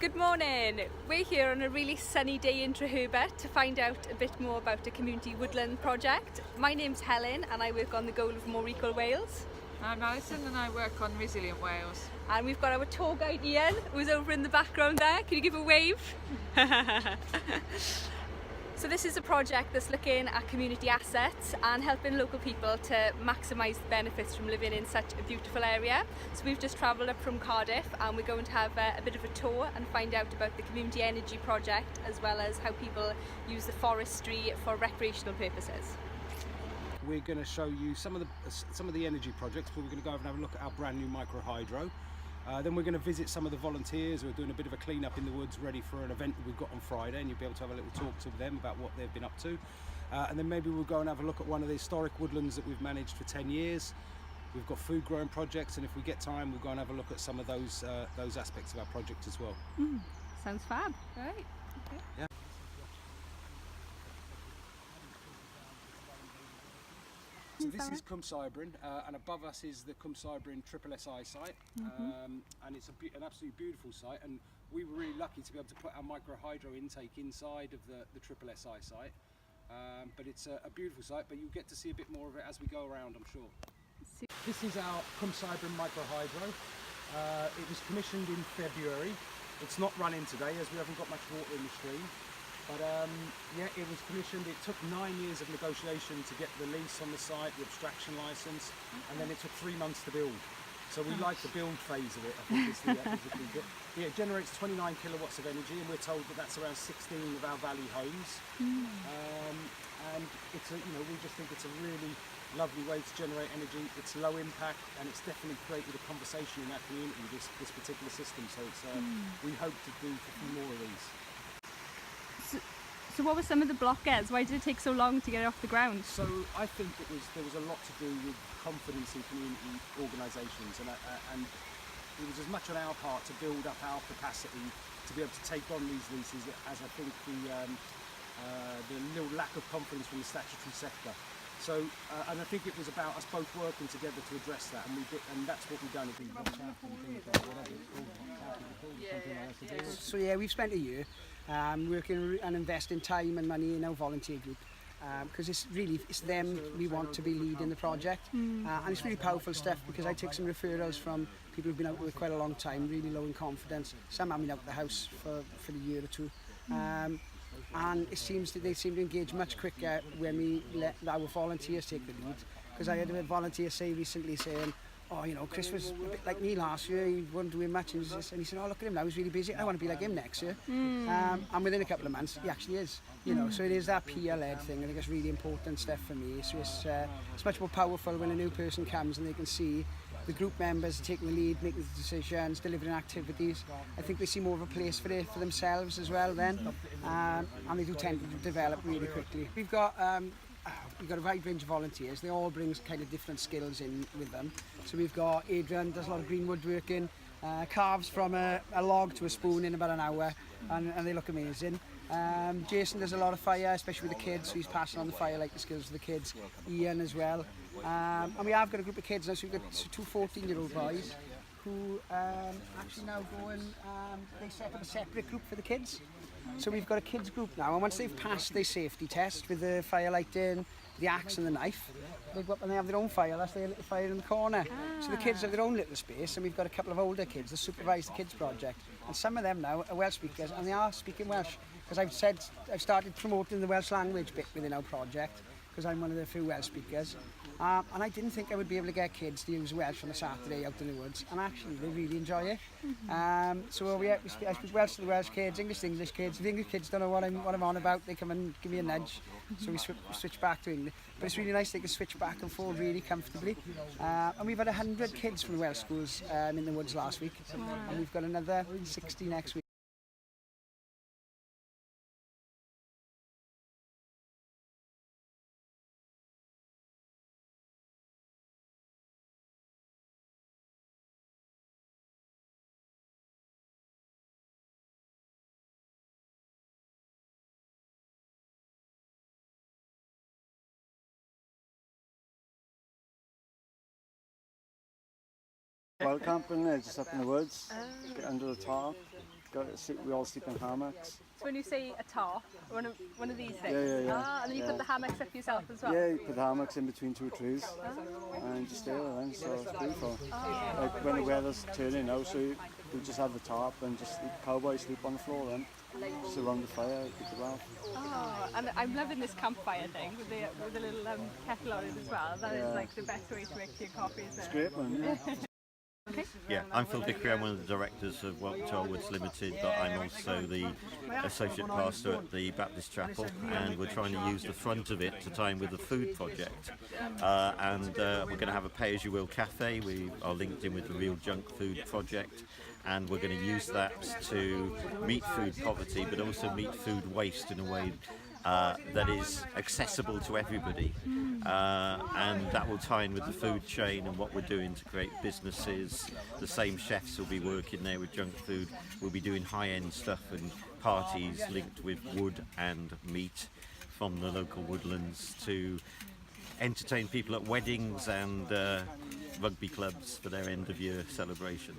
Good morning. We're here on a really sunny day in Treherbert to find out a bit more about the community woodland project. My name's Helen and I work on the goal of more equal Wales. I'm Alison and I work on Resilient Wales. And we've got our tour guide Ian, who's over in the background there. Can you give a wave? So this is a project that's looking at community assets and helping local people to maximise the benefits from living in such a beautiful area. So we've just travelled up from Cardiff and we're going to have a bit of a tour and find out about the community energy project as well as how people use the forestry for recreational purposes. We're going to show you some of the energy projects, but we're going to go over and have a look at our brand new micro hydro. Then we're going to visit some of the volunteers who are doing a bit of a clean up in the woods ready for an event that we've got on Friday, and you'll be able to have a little talk to them about what they've been up to. And then maybe we'll go and have a look at one of the historic woodlands that we've managed for 10 years. We've got food growing projects, and if we get time we'll go and have a look at some of those aspects of our project as well. Sounds fab. Right. Okay. Yeah. So this is Cwm and above us is the Cwm Triple SI site, and it's an absolutely beautiful site, and we were really lucky to be able to put our micro hydro intake inside of the Triple SI site, but it's a beautiful site, but you'll get to see a bit more of it as we go around, I'm sure. This is our Cwm micro hydro. It was commissioned in February. It's not running today as we haven't got much water in the stream. But yeah, it was commissioned. It took 9 years of negotiation to get the lease on the site, the abstraction license, and then it took 3 months to build. So we like the build phase of it, I think is the key bit. Yeah, it generates 29 kilowatts of energy, and we're told that that's around 16 of our valley homes. And it's we just think it's a really lovely way to generate energy. It's low impact, and it's definitely created a conversation in our community, this particular system. So it's we hope to do a few more of these. So what were some of the blockers? Why did it take so long to get it off the ground? So I think there was a lot to do with confidence in community organisations, and it was as much on our part to build up our capacity to be able to take on these leases as I think the little lack of confidence from the statutory sector. So, and I think it was about us both working together to address that, and that's what we've done. So yeah, we've spent a year working and investing time and money in our volunteer group, because it's them we want to be leading the project, and it's really powerful stuff, because I take some referrals from people who've been out with quite a long time, really low in confidence. Some have been out of the house for a year or two. And it seems that they seem to engage much quicker when we let our volunteers take the lead. Because I had a volunteer say recently saying, oh, Chris was a bit like me last year, he wasn't doing much, and he said, oh, look at him now, he's really busy, I want to be like him next year. And within a couple of months, he actually is. So it is that peer-led thing. I think it's really important stuff for me. So it's much more powerful when a new person comes and they can see the group members taking the lead, making the decisions, delivering activities. I think they see more of a place for it for themselves as well then, and they do tend to develop really quickly. We've got a wide range of volunteers. They all bring kind of different skills in with them. So we've got Adrian, does a lot of green woodworking, carves from a log to a spoon in about an hour, and they look amazing. Jason does a lot of fire, especially with the kids, so he's passing on the fire like the skills to the kids. Ian as well. And we have got a group of kids now, so we've got two 14-year-old boys who actually now go and they set up a separate group for the kids. So we've got a kids group now, and once they've passed their safety test with the fire lighting, the axe and the knife, they go up and they have their own fire. That's their little fire in the corner. So the kids have their own little space, and we've got a couple of older kids that supervise the kids project. And some of them now are Welsh speakers, and they are speaking Welsh. Because I've started promoting the Welsh language bit within our project, because I'm one of the few Welsh speakers. And I didn't think I would be able to get kids to use Welsh on a Saturday out in the woods, and actually they really enjoy it. I speak Welsh to the Welsh kids, English to English kids. If the English kids don't know what I'm on about, they come and give me a nudge, so we switch back to English. But it's really nice they can switch back and forth really comfortably. And we've had 100 kids from the Welsh schools in the woods last week, and we've got another 60 next week. Well camping there, just up in the woods, get under the tarp. we all sleep in hammocks. So when you say a tarp, one of these things? Yeah. Ah, and then you put the hammocks up yourself as well? Yeah, you put the hammocks in between two trees and just stay there then, so it's beautiful. Like when the weather's turning now, so we just have the tarp and just cowboys sleep on the floor then. Just around the fire, keep it warm. Oh, and I'm loving this campfire thing with the little kettle on it as well. That is like the best way to make your coffee, isn't it? It's great, man. Yeah. Okay. Yeah, I'm Phil Dickery, I'm one of the directors of W2OW Limited, but I'm also the associate pastor at the Baptist Chapel, and we're trying to use the front of it to tie in with the food project. We're going to have a pay-as-you-will cafe. We are linked in with the Real Junk Food Project, and we're going to use that to meet food poverty, but also meet food waste in a way that is accessible to everybody, and that will tie in with the food chain and what we're doing to create businesses. The same chefs will be working there with junk food. We'll be doing high-end stuff and parties linked with wood and meat from the local woodlands to entertain people at weddings and rugby clubs for their end-of-year celebrations.